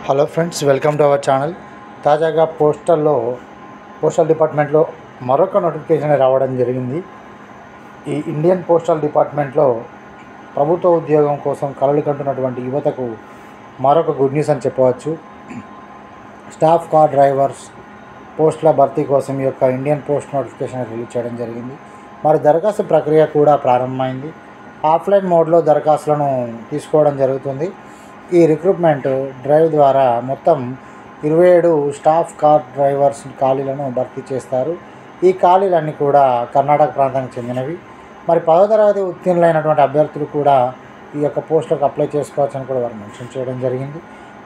Hello friends, welcome to our channel. తాజాగా postal డిపార్ట్మెంట్లో మరొక నోటిఫికేషన్ రావడం జరిగింది. ఈ ఇండియన్ పోస్టల్ డిపార్ట్మెంట్లో ప్రభుత్వ ఉద్యోగం కోసం కలలు కంటున్నటువంటి యువతకు మరొక గుడ్ న్యూస్ అని చెప్పవచ్చు. స్టాఫ్ కార్ డ్రైవర్స్ పోస్టుల భర్తీ కోసం ఈ యొక్క ఇండియన్ పోస్ట్ నోటిఫికేషన్ రిలీజ్ చేయడం జరిగింది. మరి దరఖాస్తు ప్రక్రియ కూడా ప్రారంభమైంది. ఆఫ్లైన్ మోడ్లో దరఖాస్తులను తీసుకోవడం జరుగుతుంది. ఈ రిక్రూట్మెంట్ డ్రైవ్ ద్వారా మొత్తం 27 స్టాఫ్ కార్ డ్రైవర్స్ ఖాళీలను భర్తీ చేస్తారు. ఈ ఖాళీలన్నీ కూడా కర్ణాటక ప్రాంతానికి చెందినవి. మరి 10వ తరగతి ఉత్తీర్ణులైనటువంటి అభ్యర్థులు కూడా ఈ యొక్క పోస్టులకు అప్లై చేసుకోవచ్చు అని కూడా వారు మెన్షన్ చేయడం జరిగింది.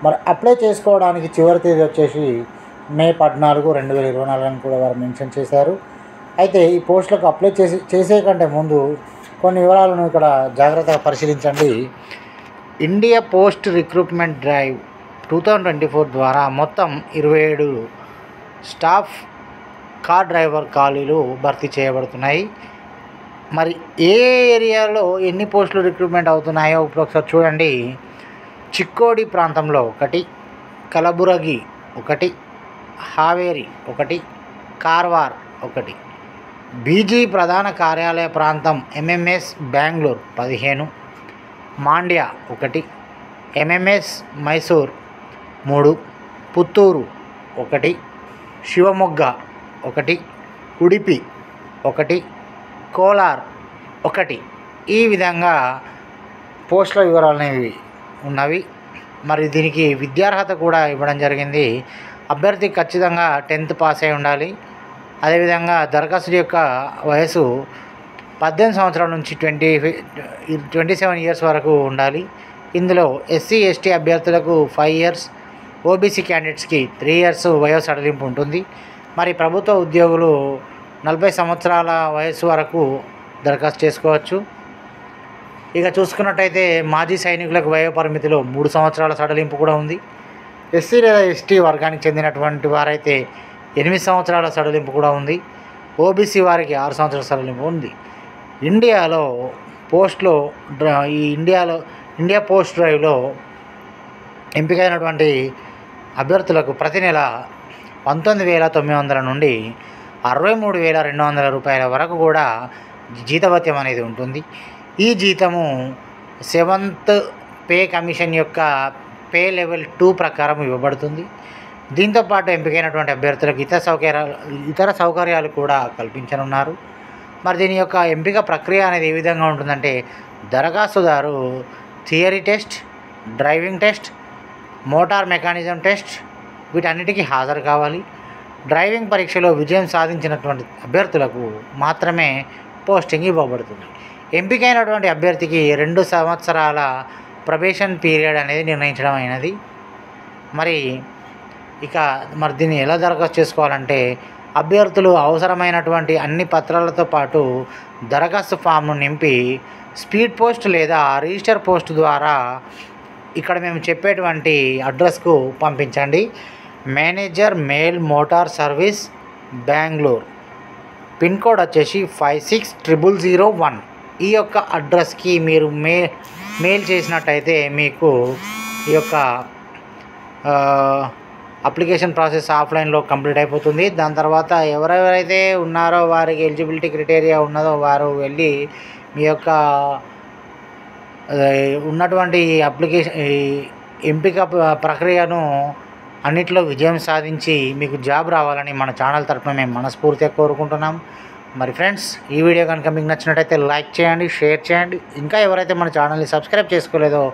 మరి అప్లై చేసుకోవడానికి చివరి తేదీ వచ్చేసి మే 14, 2024 అని కూడా వారు మెన్షన్ చేశారు. అయితే ఈ పోస్టులకు అప్లై చేసే కంటే ముందు కొన్ని వివరాలను ఇక్కడ జాగ్రత్తగా పరిశీలించండి. ఇండియా పోస్ట్ రిక్రూట్మెంట్ డ్రైవ్ 2024 ద్వారా మొత్తం 27 స్టాఫ్ కార్ డ్రైవర్ ఖాళీలు భర్తీ చేయబడుతున్నాయి. మరి ఏ ఏరియాలో ఎన్ని పోస్టులు రిక్రూట్మెంట్ అవుతున్నాయో ఇప్పుడు ఒకసారి చూడండి. చిక్కోడి ప్రాంతంలో 1, కలబురగి 1, హావేరి 1, కార్వార్ 1, బీజీ ప్రధాన కార్యాలయ ప్రాంతం ఎంఎంఎస్ బెంగళూరు 15, మాండ్య 1, ఎంఎంఎస్ మైసూర్ 3, పుత్తూరు 1, శివమొగ్గ 1, ఉడిపి 1, కోలార్ 1. ఈ విధంగా పోస్టుల వివరాలు అనేవి ఉన్నవి. మరి దీనికి విద్యార్హత కూడా ఇవ్వడం జరిగింది. అభ్యర్థి ఖచ్చితంగా 10th పాస్ అయి ఉండాలి. అదేవిధంగా దరఖాస్తు యొక్క వయసు 18 సంవత్సరాల నుంచి 27 ఇయర్స్ వరకు ఉండాలి. ఇందులో ఎస్సీ ఎస్టీ అభ్యర్థులకు 5 ఇయర్స్, ఓబీసీ క్యాండిడేట్స్కి 3 ఇయర్స్ వయో సడలింపు ఉంటుంది. మరి ప్రభుత్వ ఉద్యోగులు 40 సంవత్సరాల వయసు వరకు దరఖాస్తు చేసుకోవచ్చు. ఇక చూసుకున్నట్టయితే మాజీ సైనికులకు వయో పరిమితిలో 3 సంవత్సరాల సడలింపు కూడా ఉంది. ఎస్సీ లేదా ఎస్టీ వర్గానికి చెందినటువంటి వారైతే 8 సంవత్సరాల సడలింపు కూడా ఉంది. ఓబీసీ వారికి 6 సంవత్సరాల సడలింపు ఉంది. ఇండియాలో ఇండియా పోస్ట్ డ్రైవ్లో ఎంపికైనటువంటి అభ్యర్థులకు ప్రతి నెల 19,900 నుండి 63,200 రూపాయల వరకు కూడా జీతభత్యం అనేది ఉంటుంది. ఈ జీతము 7th పే కమిషన్ యొక్క పే లెవెల్ 2 ప్రకారం ఇవ్వబడుతుంది. దీంతోపాటు ఎంపికైనటువంటి అభ్యర్థులకు ఇతర సౌకర్యాలు కూడా కల్పించనున్నారు. మరి దీని యొక్క ఎంపిక ప్రక్రియ అనేది ఏ విధంగా ఉంటుందంటే, దరఖాస్తుదారు theory test, driving test, motor mechanism test వీటన్నిటికీ హాజరు కావాలి. డ్రైవింగ్ పరీక్షలో విజయం సాధించినటువంటి అభ్యర్థులకు మాత్రమే పోస్టింగ్ ఇవ్వబడుతుంది. ఎంపికైనటువంటి అభ్యర్థికి 2 సంవత్సరాల ప్రొబేషన్ పీరియడ్ అనేది నిర్ణయించడం అయినది. మరి దీన్ని ఎలా దరఖాస్తు చేసుకోవాలంటే, అభ్యర్థులు అవసరమైనటువంటి అన్ని పత్రాలతో పాటు దరఖాస్తు ఫామ్ను నింపి స్పీడ్ పోస్ట్ లేదా రిజిస్టర్ పోస్ట్ ద్వారా ఇక్కడ మేము చెప్పేటువంటి అడ్రస్కు పంపించండి. Manager mail motor service Bengaluru, pin code వచ్చేసి 560001. ఈ యొక్క అడ్రస్కి మీరు మెయిల్ చేసినట్టయితే మీకు ఈ యొక్క అప్లికేషన్ ప్రాసెస్ ఆఫ్లైన్లో కంప్లీట్ అయిపోతుంది. దాని తర్వాత ఎవరెవరైతే ఉన్నారో వారికి ఎలిజిబిలిటీ క్రైటీరియా ఉన్నదో వారు వెళ్ళి మీ యొక్క ఉన్నటువంటి ఎంపిక ప్రక్రియను అన్నిట్లో విజయం సాధించి మీకు జాబ్ రావాలని మన ఛానల్ తరఫున మేము మనస్ఫూర్తిగా కోరుకుంటున్నాం. మరి ఫ్రెండ్స్, ఈ వీడియో కనుక మీకు నచ్చినట్టయితే లైక్ చేయండి, షేర్ చేయండి. ఇంకా ఎవరైతే మన ఛానల్ని సబ్స్క్రైబ్ చేసుకోలేదో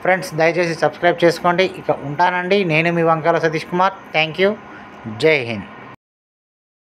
ఫ్రెండ్స్ దయచేసి సబ్స్క్రైబ్ చేసుకోండి. ఇక ఉంటానండి. నేను మీ వంకాల సతీష్ కుమార్. Thank you. జై హింద్.